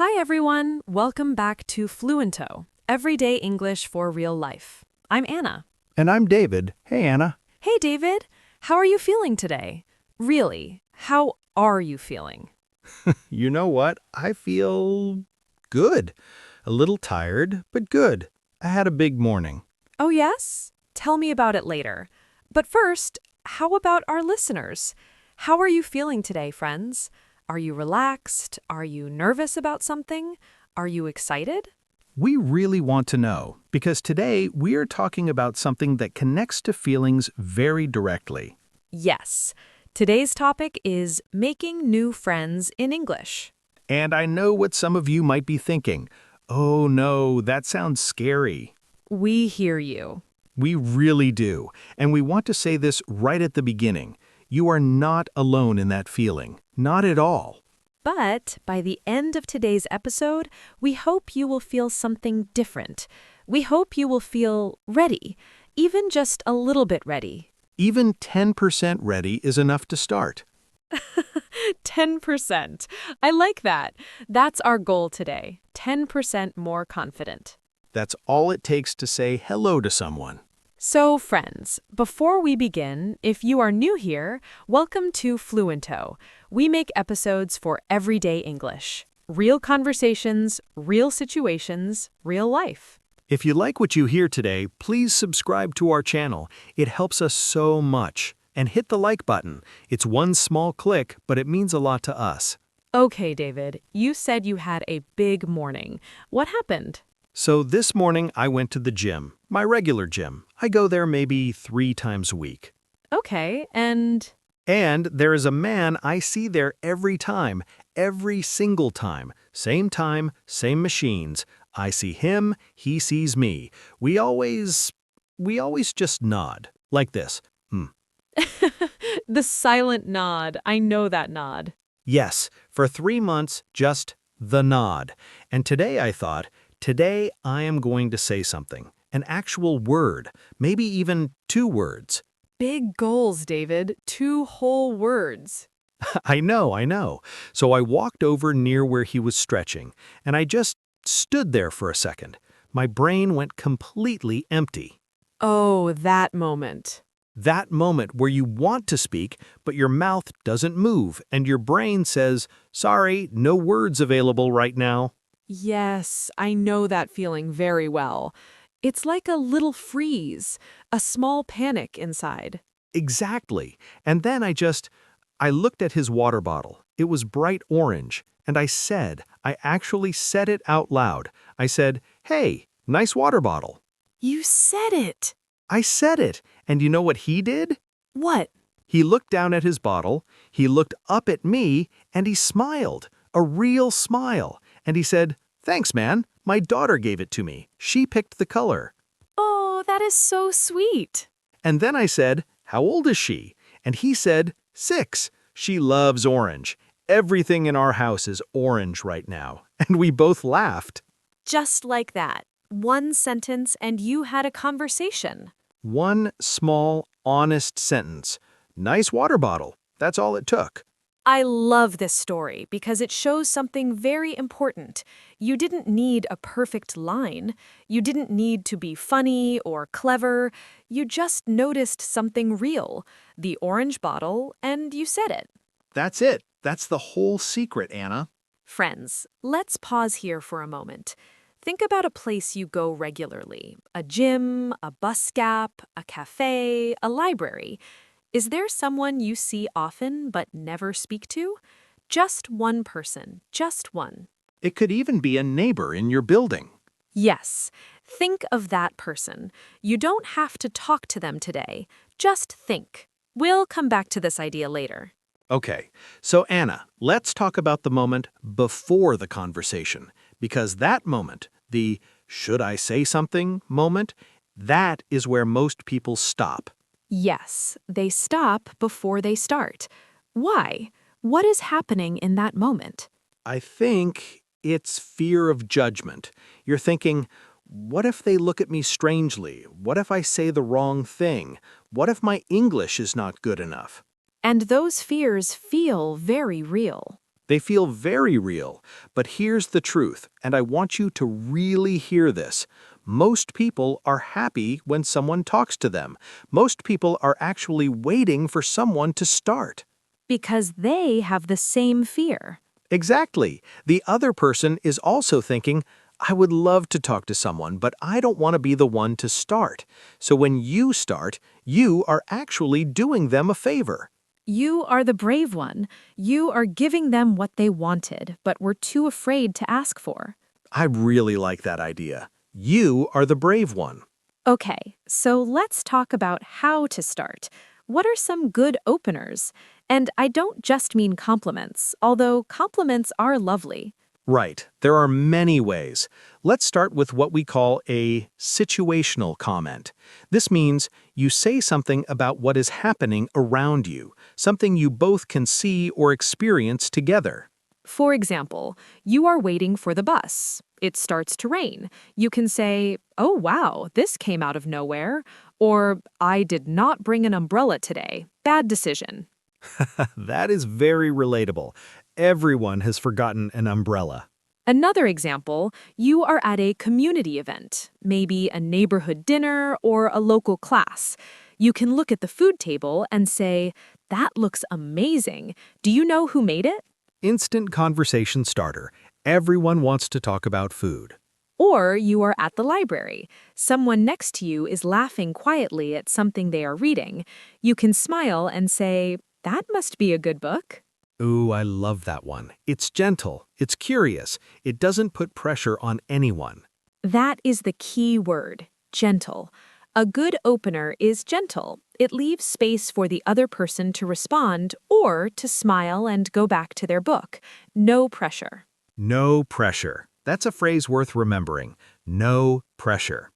Hi everyone, welcome back to Fluento, Everyday English for Real Life. I'm Anna. And I'm David. Hey, Anna. Hey David, how are you feeling today? Really, how are you feeling? You know what? I feel good. A little tired, but good. I had a big morning. Oh yes? Tell me about it later. But first, how about our listeners? How are you feeling today, friends? Are you relaxed? Are you nervous about something? Are you excited? We really want to know, because today we are talking about something that connects to feelings very directly. Yes. Today's topic is making new friends in English. And I know what some of you might be thinking. Oh no, that sounds scary. We hear you. We really do. And we want to say this right at the beginning. You are not alone in that feeling. Not at all. But by the end of today's episode, we hope you will feel something different. We hope you will feel ready, even just a little bit ready. Even 10% ready is enough to start. 10%. I like that. That's our goal today. 10% more confident. That's all it takes to say hello to someone. So, friends, before we begin, if you are new here, welcome to Fluento. We make episodes for everyday English. Real conversations, real situations, real life. If you like what you hear today, please subscribe to our channel. It helps us so much. And hit the like button. It's one small click, but it means a lot to us. Okay, David, you said you had a big morning. What happened? So this morning I went to the gym, my regular gym. I go there maybe 3 times a week. Okay, and And there is a man I see there every single time. Same time, same machines. I see him, he sees me. We always just nod, like this. the silent nod. I know that nod. Yes, for 3 months, just the nod. And today I thought, today I am going to say something, an actual word, maybe even 2 words. Big goals, David. 2 whole words. I know. So I walked over near where he was stretching, and I just stood there for a second. My brain went completely empty. Oh, that moment. That moment where you want to speak, but your mouth doesn't move, and your brain says, sorry, no words available right now. Yes, I know that feeling very well. It's like a little freeze, a small panic inside. Exactly. And then I looked at his water bottle. It was bright orange, and I actually said it out loud. I said, hey, nice water bottle. You said it. I said it, and you know what he did? What? He looked down at his bottle, he looked up at me, and he smiled, a real smile. And he said, thanks, man. My daughter gave it to me. She picked the color. Oh, that is so sweet. And then I said, how old is she? And he said, 6. She loves orange. Everything in our house is orange right now. And we both laughed. Just like that. One sentence and you had a conversation. One small, honest sentence. Nice water bottle. That's all it took. I love this story because it shows something very important. You didn't need a perfect line. You didn't need to be funny or clever. You just noticed something real, the orange bottle, and you said it. That's it. That's the whole secret, Anna. Friends, let's pause here for a moment. Think about a place you go regularly, a gym, a bus stop, a cafe, a library. Is there someone you see often but never speak to? Just one person, just one. It could even be a neighbor in your building. Yes, think of that person. You don't have to talk to them today. Just think. We'll come back to this idea later. Okay, so Anna, let's talk about the moment before the conversation, because that moment, the should I say something moment, that is where most people stop. Yes, they stop before they start. Why? What is happening in that moment? I think it's fear of judgment. You're thinking, what if they look at me strangely? What if I say the wrong thing? What if my English is not good enough? And those fears feel very real. They feel very real. But here's the truth, and I want you to really hear this. Most people are happy when someone talks to them. Most people are actually waiting for someone to start. Because they have the same fear. Exactly. The other person is also thinking, I would love to talk to someone, but I don't want to be the one to start. So when you start, you are actually doing them a favor. You are the brave one. You are giving them what they wanted, but were too afraid to ask for. I really like that idea. You are the brave one. Okay, so let's talk about how to start. What are some good openers? And I don't just mean compliments, although compliments are lovely. Right. There are many ways. Let's start with what we call a situational comment. This means you say something about what is happening around you, something you both can see or experience together. For example, you are waiting for the bus. It starts to rain. You can say, "Oh wow, this came out of nowhere," or "I did not bring an umbrella today. Bad decision." That is very relatable. Everyone has forgotten an umbrella. Another example, you are at a community event, maybe a neighborhood dinner or a local class. You can look at the food table and say, "That looks amazing. Do you know who made it?" Instant conversation starter. Everyone wants to talk about food. Or you are at the library. Someone next to you is laughing quietly at something they are reading. You can smile and say, "That must be a good book." Ooh, I love that one. It's gentle, it's curious, it doesn't put pressure on anyone. That is the key word, gentle. A good opener is gentle. It leaves space for the other person to respond or to smile and go back to their book. No pressure. No pressure. That's a phrase worth remembering. No pressure.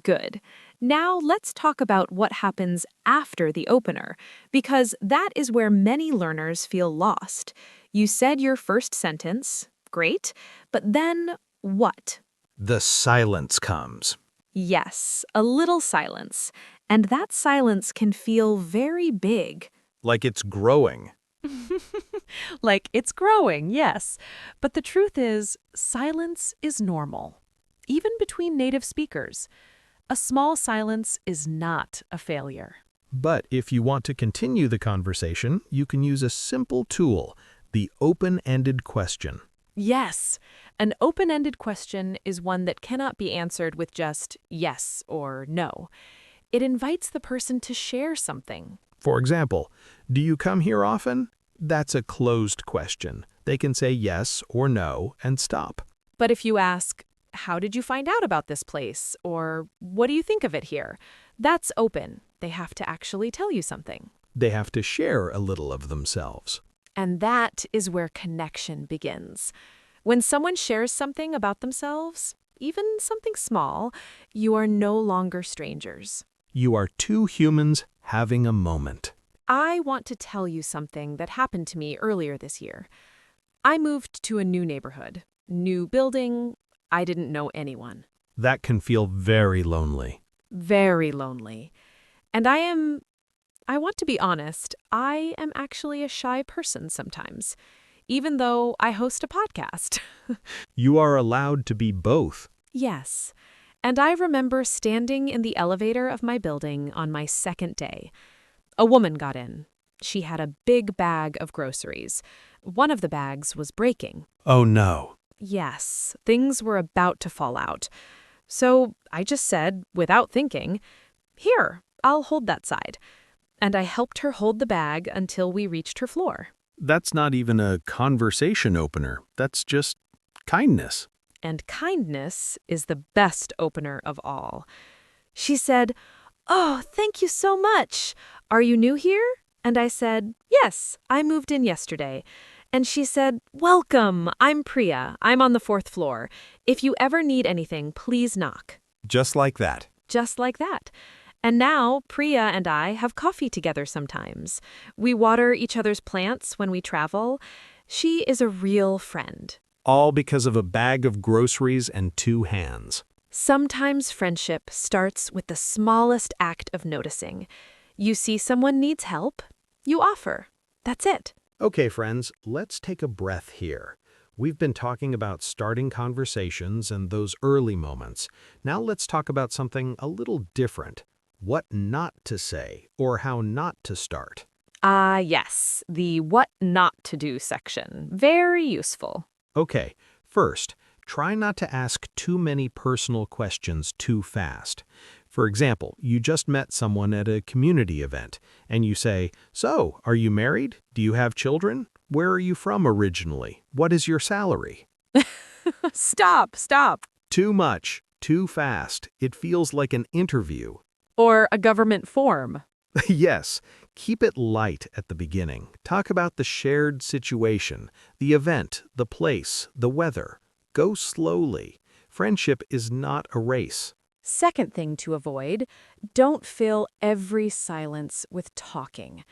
Good. Now let's talk about what happens after the opener, because that is where many learners feel lost. You said your first sentence, great, but then what? The silence comes. Yes, a little silence. And that silence can feel very big. Like it's growing. Like it's growing, yes. But the truth is, silence is normal, even between native speakers. A small silence is not a failure. But if you want to continue the conversation, you can use a simple tool, the open-ended question. Yes, an open-ended question is one that cannot be answered with just yes or no. It invites the person to share something. For example, do you come here often? That's a closed question. They can say yes or no and stop. But if you ask, how did you find out about this place? Or what do you think of it here? That's open. They have to actually tell you something. They have to share a little of themselves. And that is where connection begins. When someone shares something about themselves, even something small, you are no longer strangers. You are two humans having a moment. I want to tell you something that happened to me earlier this year. I moved to a new neighborhood, new building. I didn't know anyone. That can feel very lonely. Very lonely. And I want to be honest, I am actually a shy person sometimes, even though I host a podcast. You are allowed to be both. Yes. And I remember standing in the elevator of my building on my second day. A woman got in. She had a big bag of groceries. One of the bags was breaking. Oh no. Yes, things were about to fall out. So I just said, without thinking, "Here, I'll hold that side." And I helped her hold the bag until we reached her floor. That's not even a conversation opener. That's just kindness. And kindness is the best opener of all. She said, "Oh, thank you so much. Are you new here?" And I said, "Yes, I moved in yesterday." And she said, "Welcome. I'm Priya. I'm on the 4th floor. If you ever need anything, please knock." Just like that. Just like that. And now Priya and I have coffee together sometimes. We water each other's plants when we travel. She is a real friend. All because of a bag of groceries and two hands. Sometimes friendship starts with the smallest act of noticing. You see someone needs help, you offer. That's it. Okay, friends, let's take a breath here. We've been talking about starting conversations and those early moments. Now let's talk about something a little different. What not to say, or how not to start. Ah, yes, the what not to do section. Very useful. Okay, first, try not to ask too many personal questions too fast. For example, you just met someone at a community event, and you say, "So, are you married? Do you have children? Where are you from originally? What is your salary?" Stop. Too much, too fast. It feels like an interview. Or a government form. Yes, keep it light at the beginning. Talk about the shared situation, the event, the place, the weather. Go slowly. Friendship is not a race. Second thing to avoid, don't fill every silence with talking.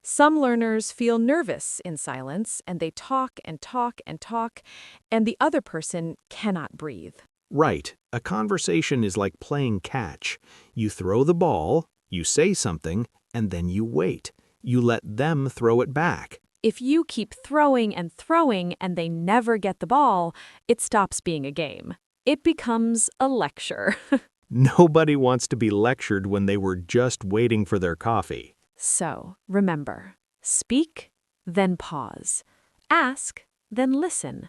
Some learners feel nervous in silence, and they talk and talk and talk, and the other person cannot breathe. Right, a conversation is like playing catch. You throw the ball, you say something, and then you wait. You let them throw it back. If you keep throwing and throwing and they never get the ball, it stops being a game. It becomes a lecture. Nobody wants to be lectured when they were just waiting for their coffee. So, remember, speak, then pause. Ask, then listen.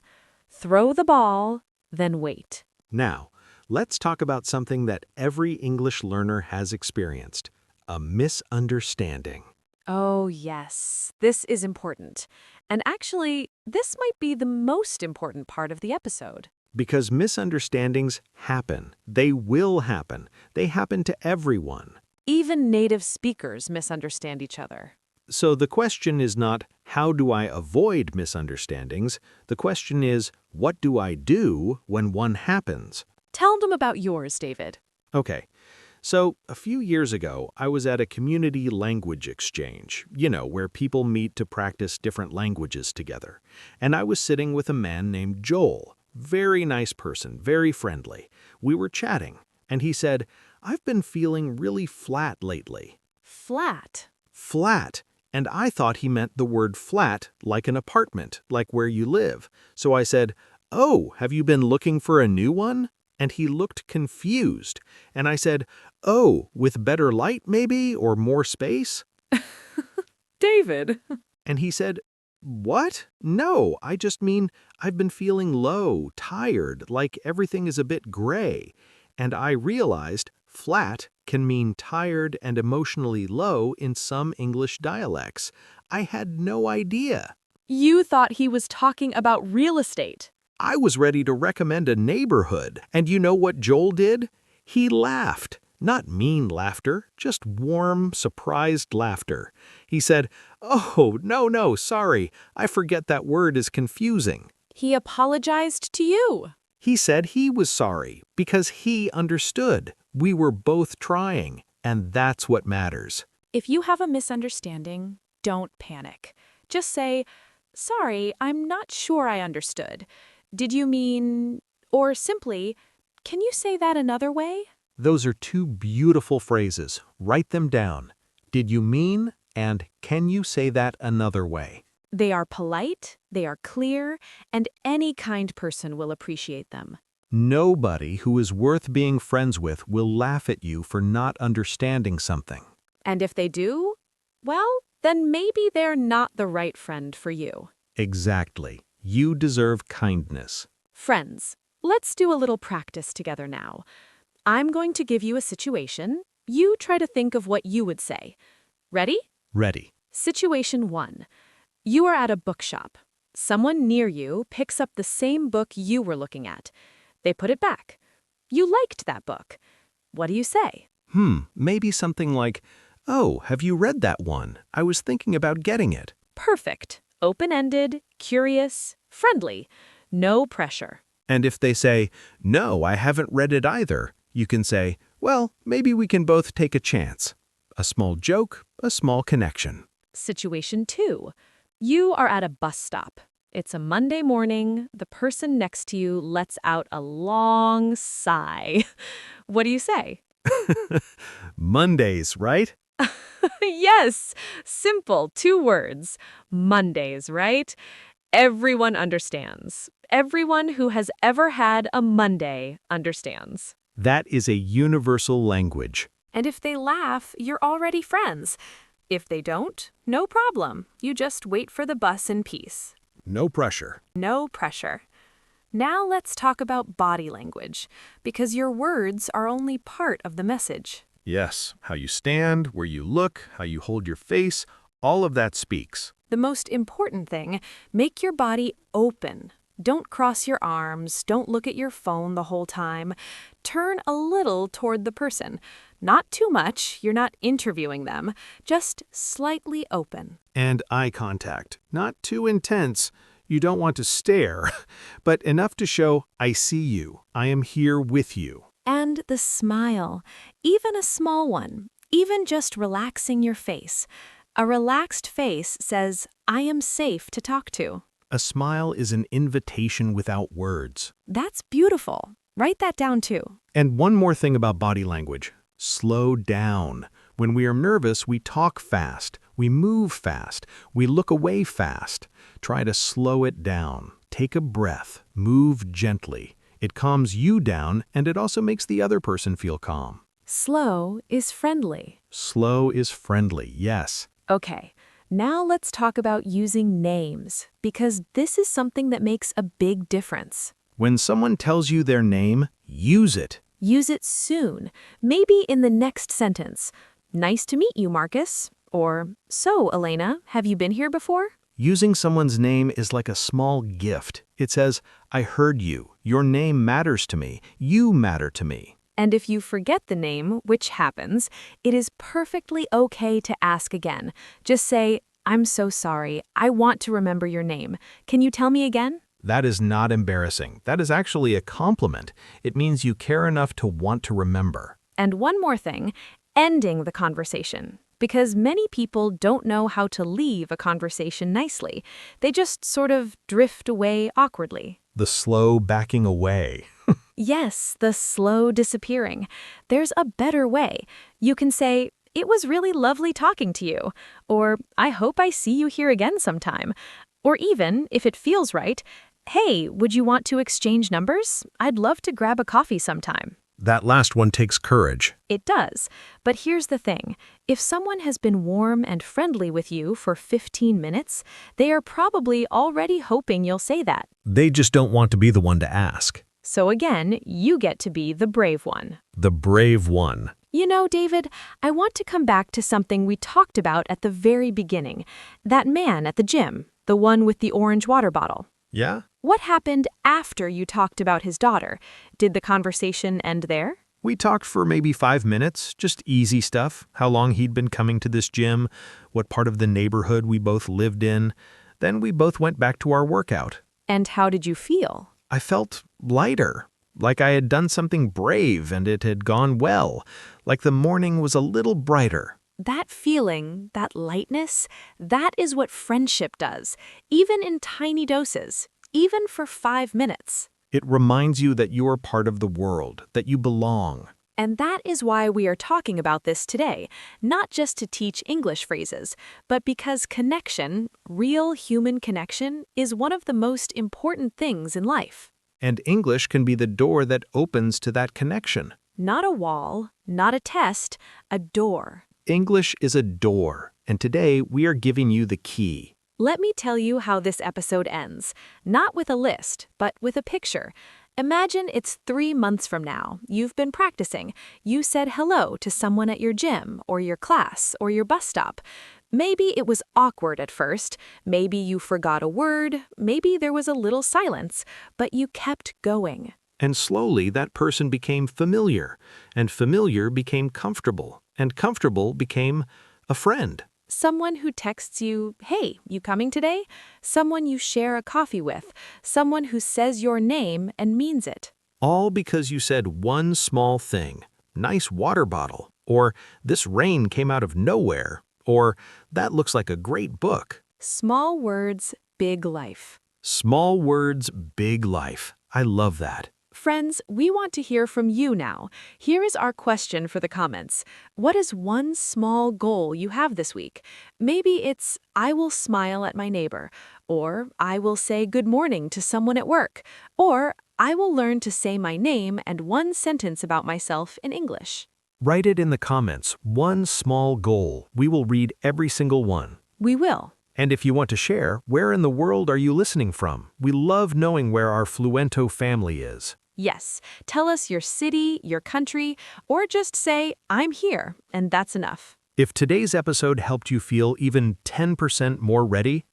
Throw the ball, then wait. Now, let's talk about something that every English learner has experienced, a misunderstanding. Oh, yes, this is important. And actually, this might be the most important part of the episode. Because misunderstandings happen. They will happen. They happen to everyone. Even native speakers misunderstand each other. So the question is not, how do I avoid misunderstandings? The question is, what do I do when one happens? Tell them about yours, David. Okay, so a few years ago, I was at a community language exchange, where people meet to practice different languages together. And I was sitting with a man named Joel. Very nice person, very friendly. We were chatting, and he said, "I've been feeling really flat lately." Flat. Flat. And I thought he meant the word flat, like an apartment, like where you live. So I said, "Oh, have you been looking for a new one?" And he looked confused. And I said, "Oh, with better light maybe, or more space?" David. And he said, "What? No, I just mean I've been feeling low, tired, like everything is a bit gray." And I realized flat can mean tired and emotionally low in some English dialects. I had no idea. You thought he was talking about real estate. I was ready to recommend a neighborhood. And you know what Joel did? He laughed. Not mean laughter, just warm, surprised laughter. He said, "Oh, no, sorry. I forget that word is confusing." He apologized to you. He said he was sorry because he understood. We were both trying, and that's what matters. If you have a misunderstanding, don't panic. Just say, "Sorry, I'm not sure I understood. Did you mean..." Or simply, "Can you say that another way?" Those are two beautiful phrases. Write them down. Did you mean, and can you say that another way? They are polite, they are clear, and any kind person will appreciate them. Nobody who is worth being friends with will laugh at you for not understanding something. And if they do, well, then maybe they're not the right friend for you. Exactly. You deserve kindness. Friends, let's do a little practice together now. I'm going to give you a situation. You try to think of what you would say. Ready? Ready. Situation 1. You are at a bookshop. Someone near you picks up the same book you were looking at. They put it back. You liked that book. What do you say? Maybe something like, "Oh, have you read that one? I was thinking about getting it." Perfect. Open-ended, curious, friendly. No pressure. And if they say, "No, I haven't read it either," you can say, "Well, maybe we can both take a chance." A small joke, a small connection. Situation 2. You are at a bus stop. It's a Monday morning. The person next to you lets out a long sigh. What do you say? Mondays, right? Yes, simple, 2 words. Mondays, right? Everyone understands. Everyone who has ever had a Monday understands. That is a universal language. And if they laugh, you're already friends. If they don't, no problem. You just wait for the bus in peace. No pressure. No pressure. Now let's talk about body language, because your words are only part of the message. Yes, how you stand, where you look, how you hold your face, all of that speaks. The most important thing, make your body open. Don't cross your arms, don't look at your phone the whole time. Turn a little toward the person. Not too much, you're not interviewing them, just slightly open. And eye contact. Not too intense. You don't want to stare, but enough to show, I see you. I am here with you. And the smile, even a small one, even just relaxing your face. A relaxed face says, I am safe to talk to. A smile is an invitation without words. That's beautiful. Write that down too. And one more thing about body language. Slow down. When we are nervous, we talk fast. We move fast. We look away fast. Try to slow it down. Take a breath. Move gently. It calms you down, and it also makes the other person feel calm. Slow is friendly. Slow is friendly, yes. Okay, now let's talk about using names, because this is something that makes a big difference. When someone tells you their name, use it. Use it soon, maybe in the next sentence. Nice to meet you, Marcus. Or, so, Elena, have you been here before? Using someone's name is like a small gift. It says, I heard you. Your name matters to me. You matter to me. And if you forget the name, which happens, it is perfectly okay to ask again. Just say, I'm so sorry. I want to remember your name. Can you tell me again? That is not embarrassing. That is actually a compliment. It means you care enough to want to remember. And one more thing, ending the conversation. Because many people don't know how to leave a conversation nicely. They just sort of drift away awkwardly. The slow backing away. Yes, the slow disappearing. There's a better way. You can say, it was really lovely talking to you. Or, I hope I see you here again sometime. Or even, if it feels right, hey, would you want to exchange numbers? I'd love to grab a coffee sometime. That last one takes courage. It does. But here's the thing. If someone has been warm and friendly with you for 15 minutes, they are probably already hoping you'll say that. They just don't want to be the one to ask. So again, you get to be the brave one. The brave one. You know, David, I want to come back to something we talked about at the very beginning. That man at the gym, the one with the orange water bottle. Yeah? What happened after you talked about his daughter? Did the conversation end there? We talked for maybe 5 minutes, just easy stuff, how long he'd been coming to this gym, what part of the neighborhood we both lived in. Then we both went back to our workout. And how did you feel? I felt lighter, like I had done something brave and it had gone well, like the morning was a little brighter. That feeling, that lightness, that is what friendship does, even in tiny doses, even for 5 minutes. It reminds you that you are part of the world, that you belong. And that is why we are talking about this today, not just to teach English phrases, but because connection, real human connection, is one of the most important things in life. And English can be the door that opens to that connection. Not a wall, not a test, a door. English is a door, and today we are giving you the key. Let me tell you how this episode ends, not with a list, but with a picture. Imagine it's 3 months from now. You've been practicing. You said hello to someone at your gym, or your class, or your bus stop. Maybe it was awkward at first. Maybe you forgot a word. Maybe there was a little silence, but you kept going. And slowly that person became familiar, and familiar became comfortable, and comfortable became a friend. Someone who texts you, hey, you coming today? Someone you share a coffee with. Someone who says your name and means it. All because you said one small thing, nice water bottle, or this rain came out of nowhere, or that looks like a great book. Small words, big life. Small words, big life. I love that. Friends, we want to hear from you now. Here is our question for the comments. What is one small goal you have this week? Maybe it's, I will smile at my neighbor, or I will say good morning to someone at work, or I will learn to say my name and one sentence about myself in English. Write it in the comments, one small goal. We will read every single one. We will. And if you want to share, where in the world are you listening from? We love knowing where our Fluento family is. Yes, tell us your city, your country, or just say, I'm here, and that's enough. If today's episode helped you feel even 10% more ready,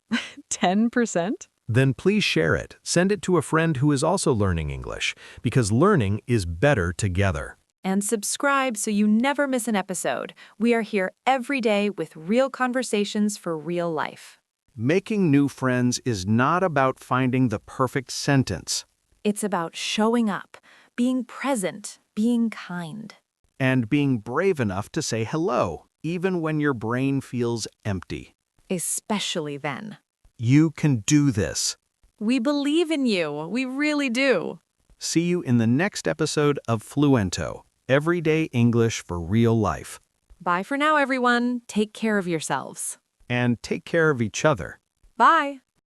10%? then please share it. Send it to a friend who is also learning English, because learning is better together. And subscribe so you never miss an episode. We are here every day with real conversations for real life. Making new friends is not about finding the perfect sentence It's about showing up, being present, being kind. and being brave enough to say hello, even when your brain feels empty. Especially then. You can do this. We believe in you. We really do. See you in the next episode of Fluento, Everyday English for Real Life. Bye for now, everyone. Take care of yourselves. And take care of each other. Bye.